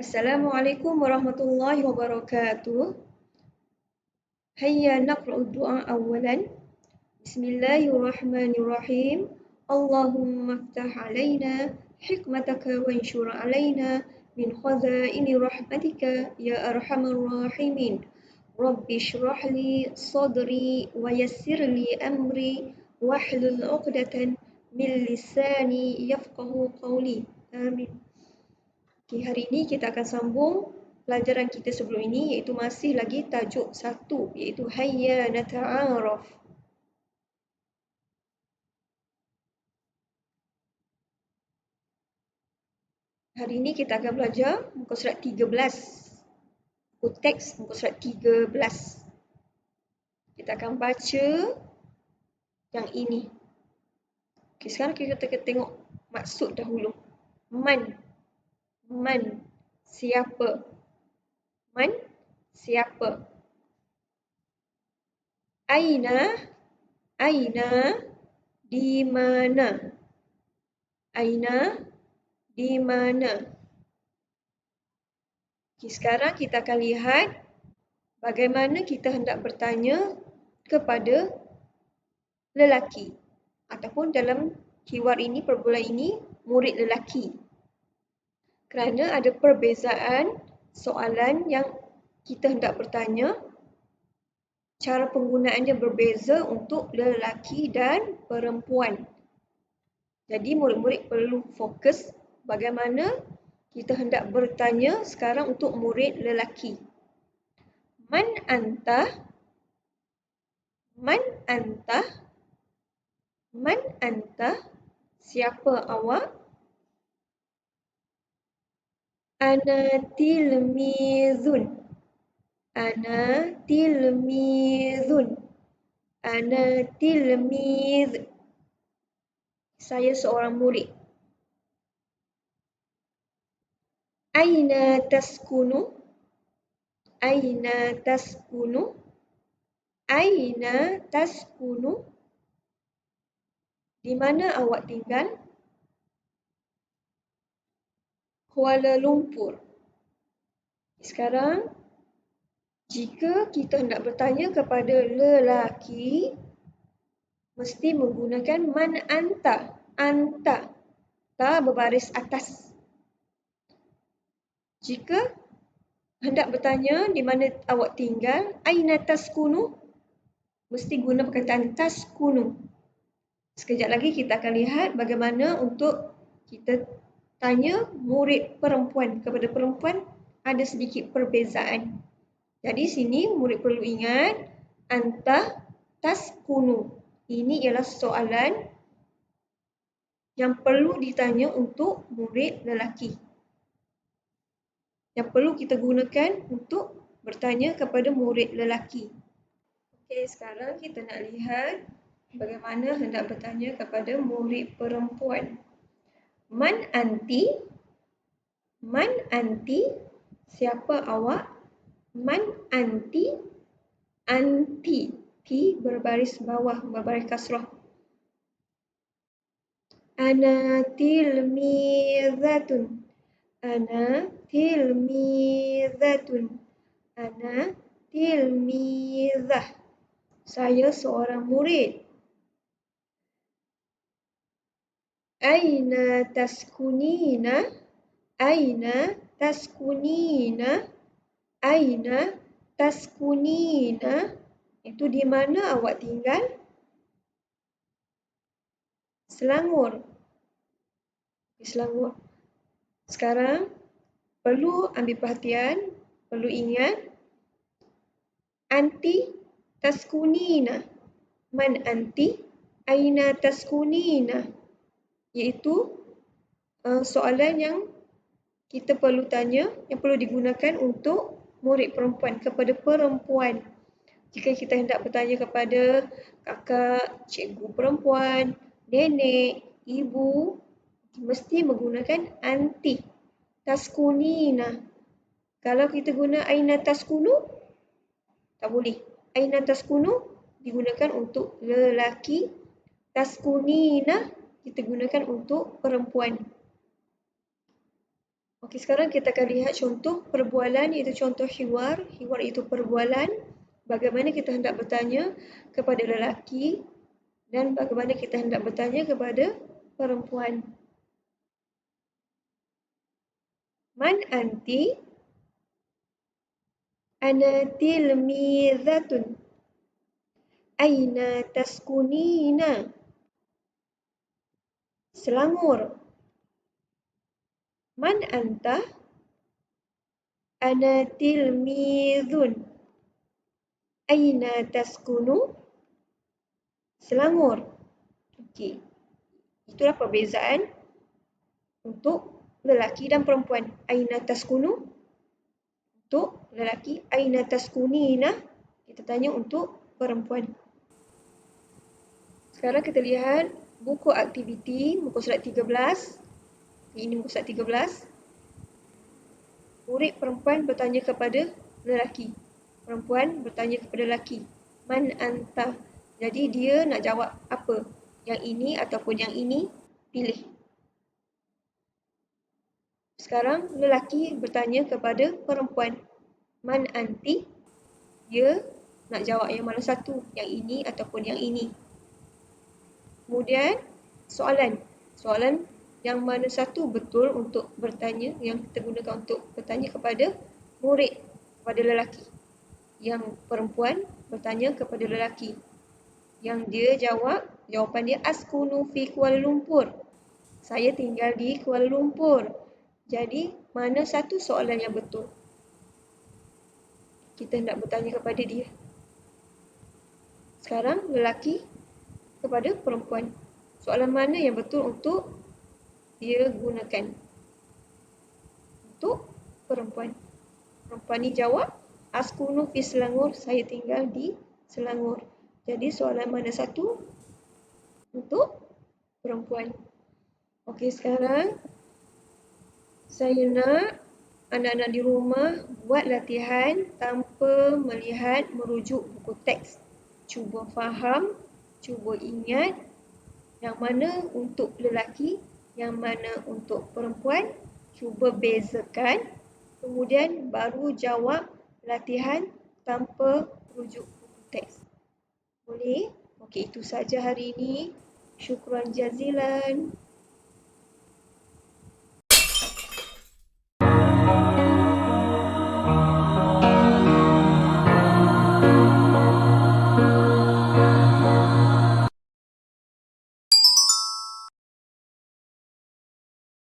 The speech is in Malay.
Assalamualaikum warahmatullahi wabarakatuh. Hayya naqra'u du'a awalan. Bismillahirrahmanirrahim. Allahumma iftah alaina hikmataka wa anshur alaina min khazaini rahmatika ya arhamar rahimin. Rabbi shrah li sadri wa yassir li amri wahlul 'uqdatan min lisani yafqahu qawli. Amin. Okay, hari ini kita akan sambung pelajaran kita sebelum ini, iaitu masih lagi tajuk 1, iaitu Hayya Nata'araf. Hari ini kita akan belajar muka surat 13. Muka teks muka surat 13. Kita akan baca yang ini. Okay, sekarang kita tengok maksud dahulu. Man. Siapa? Man, siapa? Aina, di mana? Aina, di mana? Okay, sekarang kita akan lihat bagaimana kita hendak bertanya kepada lelaki. Ataupun dalam keyword ini, perbualan ini, murid lelaki. Kerana ada perbezaan soalan yang kita hendak bertanya, cara penggunaannya berbeza untuk lelaki dan perempuan. Jadi murid-murid perlu fokus bagaimana kita hendak bertanya sekarang untuk murid lelaki. Man anta? Man anta? Man anta? Siapa awak? Ana tilmizun. Ana tilmizun. Ana tilmiz. Saya seorang murid. Aina taskunu? Aina taskunu? Aina taskunu? Di mana awak tinggal? Kuala Lumpur. Sekarang, jika kita hendak bertanya kepada lelaki, mesti menggunakan man anta. Anta. Ta berbaris atas. Jika hendak bertanya di mana awak tinggal, aina taskunu? Mesti guna perkataan taskunu. Sekejap lagi kita akan lihat bagaimana untuk kita tanya murid perempuan. Kepada perempuan ada sedikit perbezaan. Jadi sini murid perlu ingat anta taskunu. Ini ialah soalan yang perlu ditanya untuk murid lelaki. Yang perlu kita gunakan untuk bertanya kepada murid lelaki. Okey, sekarang kita nak lihat bagaimana hendak bertanya kepada murid perempuan. Man anti? Man anti? Siapa awak? Man anti? Anti. Ti berbaris bawah, berbaris kasrah. Ana tilmizatun. Ana tilmizatun. Ana tilmizah. Saya seorang murid. Aina taskunina? Aina taskunina? Aina taskunina? Itu di mana awak tinggal? Selangor. Selangor. Sekarang perlu ambil perhatian, perlu ingat anti taskunina. Man anti? Aina taskunina? Iaitu soalan yang kita perlu tanya, yang perlu digunakan untuk murid perempuan, kepada perempuan. Jika kita hendak bertanya kepada kakak, cikgu perempuan, nenek, ibu, mesti menggunakan anti taskunina. Kalau kita guna aina taskunu, tak boleh. Aina taskunu digunakan untuk lelaki, taskunina kita gunakan untuk perempuan. Okey, sekarang kita akan lihat contoh perbualan iaitu contoh hiwar. Hiwar itu perbualan. Bagaimana kita hendak bertanya kepada lelaki dan bagaimana kita hendak bertanya kepada perempuan. Man anti? Ana tilmizatun. Aina taskunina? Selangor. Man anta? Ana tilmizun. Aina taskunu? Selangor. Okey. Itulah perbezaan untuk lelaki dan perempuan. Aina taskunu? Untuk lelaki. Aina taskunina? Kita tanya untuk perempuan. Sekarang kita lihat buku aktiviti, muka surat 13. Ini muka surat 13. Murid perempuan bertanya kepada lelaki. Perempuan bertanya kepada lelaki. Man anta? Jadi dia nak jawab apa? Yang ini ataupun yang ini, pilih. Sekarang lelaki bertanya kepada perempuan. Man anti? Dia nak jawab yang mana satu? Yang ini ataupun yang ini. Kemudian soalan. Soalan yang mana satu betul untuk bertanya, yang kita gunakan untuk bertanya kepada murid, kepada lelaki. Yang perempuan bertanya kepada lelaki. Yang dia jawab, jawapan dia askunu fi Kuala Lumpur. Saya tinggal di Kuala Lumpur. Jadi, mana satu soalan yang betul? Kita hendak bertanya kepada dia. Sekarang lelaki kepada perempuan. Soalan mana yang betul untuk dia gunakan? Untuk perempuan. Perempuan ni jawab, askunu fi Selangor. Saya tinggal di Selangor. Jadi soalan mana satu untuk perempuan? Okey, sekarang saya nak anak-anak di rumah buat latihan tanpa melihat merujuk buku teks. Cuba faham, cuba ingat yang mana untuk lelaki, yang mana untuk perempuan. Cuba bezakan, kemudian baru jawab latihan tanpa rujuk buku teks. Boleh? Okey, itu saja hari ini. Syukran jazilan.